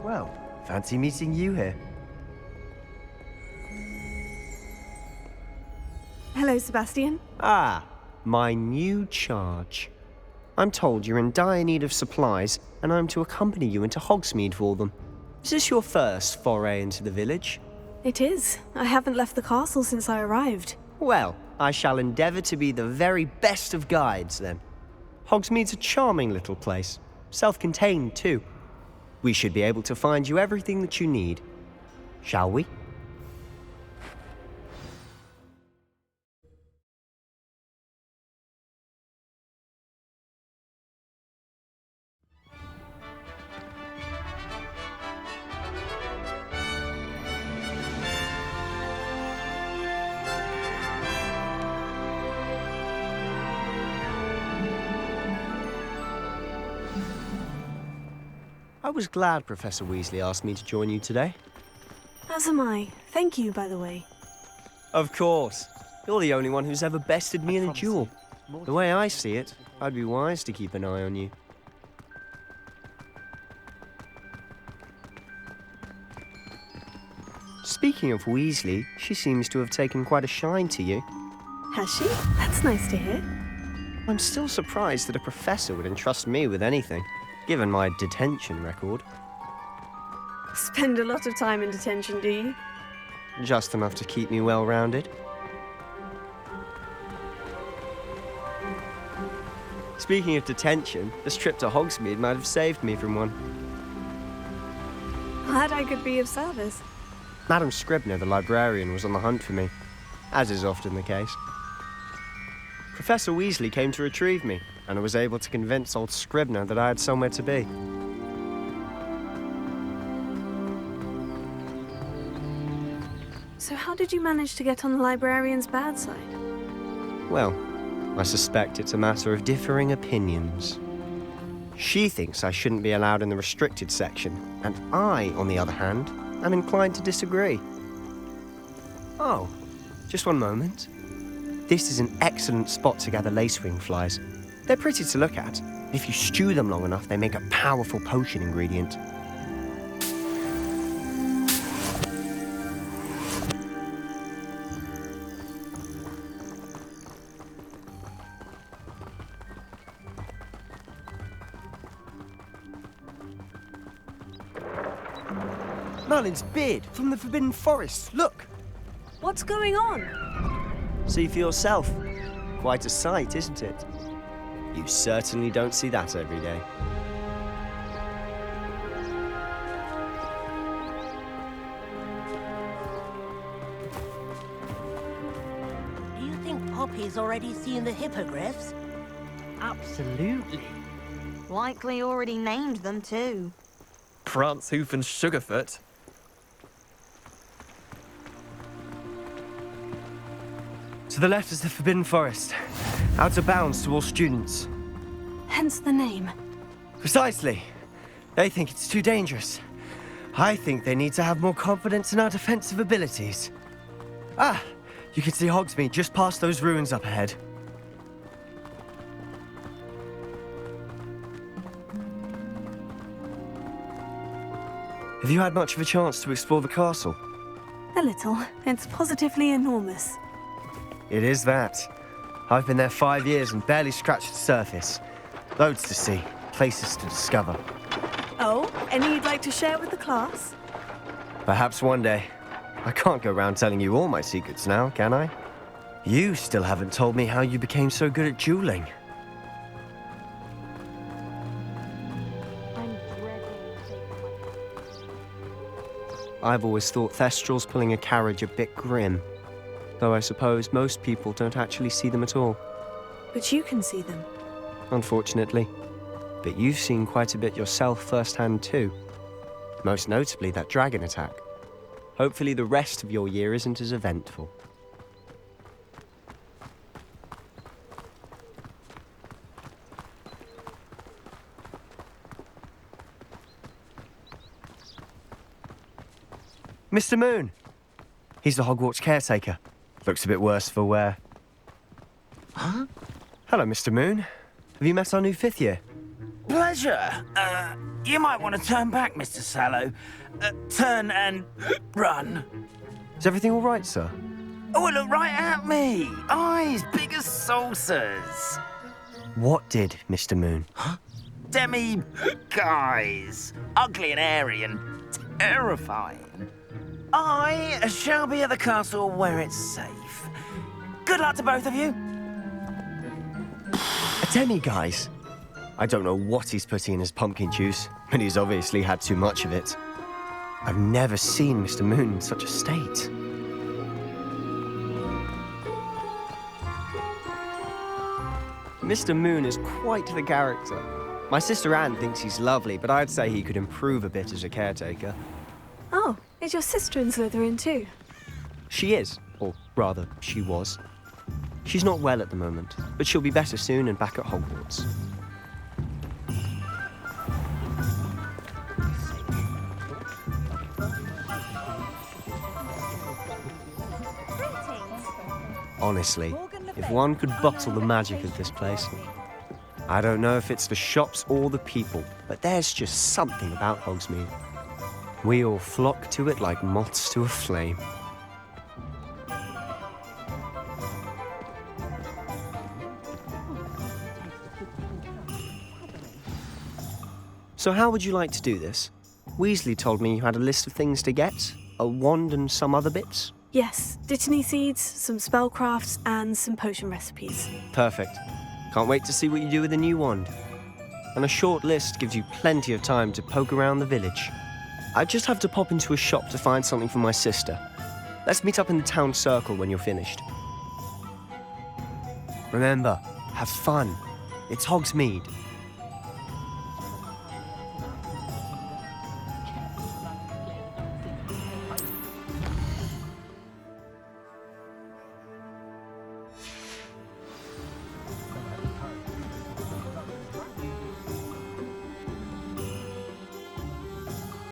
Well, fancy meeting you here. Hello, Sebastian. Ah, my new charge. I'm told you're in dire need of supplies, and I'm to accompany you into Hogsmeade for them. Is this your first foray into the village? It is. I haven't left the castle since I arrived. Well, I shall endeavour to be the very best of guides, then. Hogsmeade's a charming little place. Self-contained, too. We should be able to find you everything that you need. Shall we? I was glad Professor Weasley asked me to join you today. As am I. Thank you, by the way. Of course. You're the only one who's ever bested me in a duel. The way I see it, I'd be wise to keep an eye on you. Speaking of Weasley, she seems to have taken quite a shine to you. Has she? That's nice to hear. I'm still surprised that a professor would entrust me with anything, given my detention record. Spend a lot of time in detention, do you? Just enough to keep me well-rounded. Speaking of detention, this trip to Hogsmeade might have saved me from one. Glad I could be of service. Madam Scribner, the librarian, was on the hunt for me, as is often the case. Professor Weasley came to retrieve me, and I was able to convince old Scribner that I had somewhere to be. So how did you manage to get on the librarian's bad side? Well, I suspect it's a matter of differing opinions. She thinks I shouldn't be allowed in the restricted section, and I, on the other hand, am inclined to disagree. Oh, just one moment. This is an excellent spot to gather lacewing flies. They're pretty to look at. If you stew them long enough, they make a powerful potion ingredient. Merlin's beard from the Forbidden Forest. Look! What's going on? See for yourself. Quite a sight, isn't it? You certainly don't see that every day. Do you think Poppy's already seen the hippogriffs? Absolutely. Likely already named them too. Prance, Hoof and Sugarfoot. To the left is the Forbidden Forest. Out of bounds to all students. Hence the name. Precisely. They think it's too dangerous. I think they need to have more confidence in our defensive abilities. Ah, you can see Hogsmeade just past those ruins up ahead. Have you had much of a chance to explore the castle? A little. It's positively enormous. It is that. I've been there 5 years and barely scratched the surface. Loads to see, places to discover. Oh, any you'd like to share with the class? Perhaps one day. I can't go around telling you all my secrets now, can I? You still haven't told me how you became so good at dueling. I've always thought Thestrals pulling a carriage a bit grim. Though I suppose most people don't actually see them at all. But you can see them. Unfortunately. But you've seen quite a bit yourself firsthand too. Most notably that dragon attack. Hopefully the rest of your year isn't as eventful. Mr. Moon! He's the Hogwarts caretaker. Looks a bit worse for wear. Huh? Hello, Mr. Moon. Have you met our new 5th year? Pleasure. You might want to turn back, Mr. Sallow. Turn and run. Is everything all right, sir? Oh, look right at me. Eyes big as saucers. What did, Mr. Moon? Demi guys. Ugly and hairy and terrifying. I shall be at the castle where it's safe. Good luck to both of you. A demi-guise? I don't know what he's putting in his pumpkin juice, but he's obviously had too much of it. I've never seen Mr. Moon in such a state. Mr. Moon is quite the character. My sister Anne thinks he's lovely, but I'd say he could improve a bit as a caretaker. Oh, is your sister in Slytherin too? She is, or rather, she was. She's not well at the moment, but she'll be better soon and back at Hogwarts. Honestly, if one could bottle the magic of this place. I don't know if it's the shops or the people, but there's just something about Hogsmeade. We all flock to it like moths to a flame. So how would you like to do this? Weasley told me you had a list of things to get, a wand and some other bits. Yes, dittany seeds, some spellcrafts, and some potion recipes. Perfect. Can't wait to see what you do with the new wand. And a short list gives you plenty of time to poke around the village. I just have to pop into a shop to find something for my sister. Let's meet up in the town circle when you're finished. Remember, have fun. It's Hogsmeade.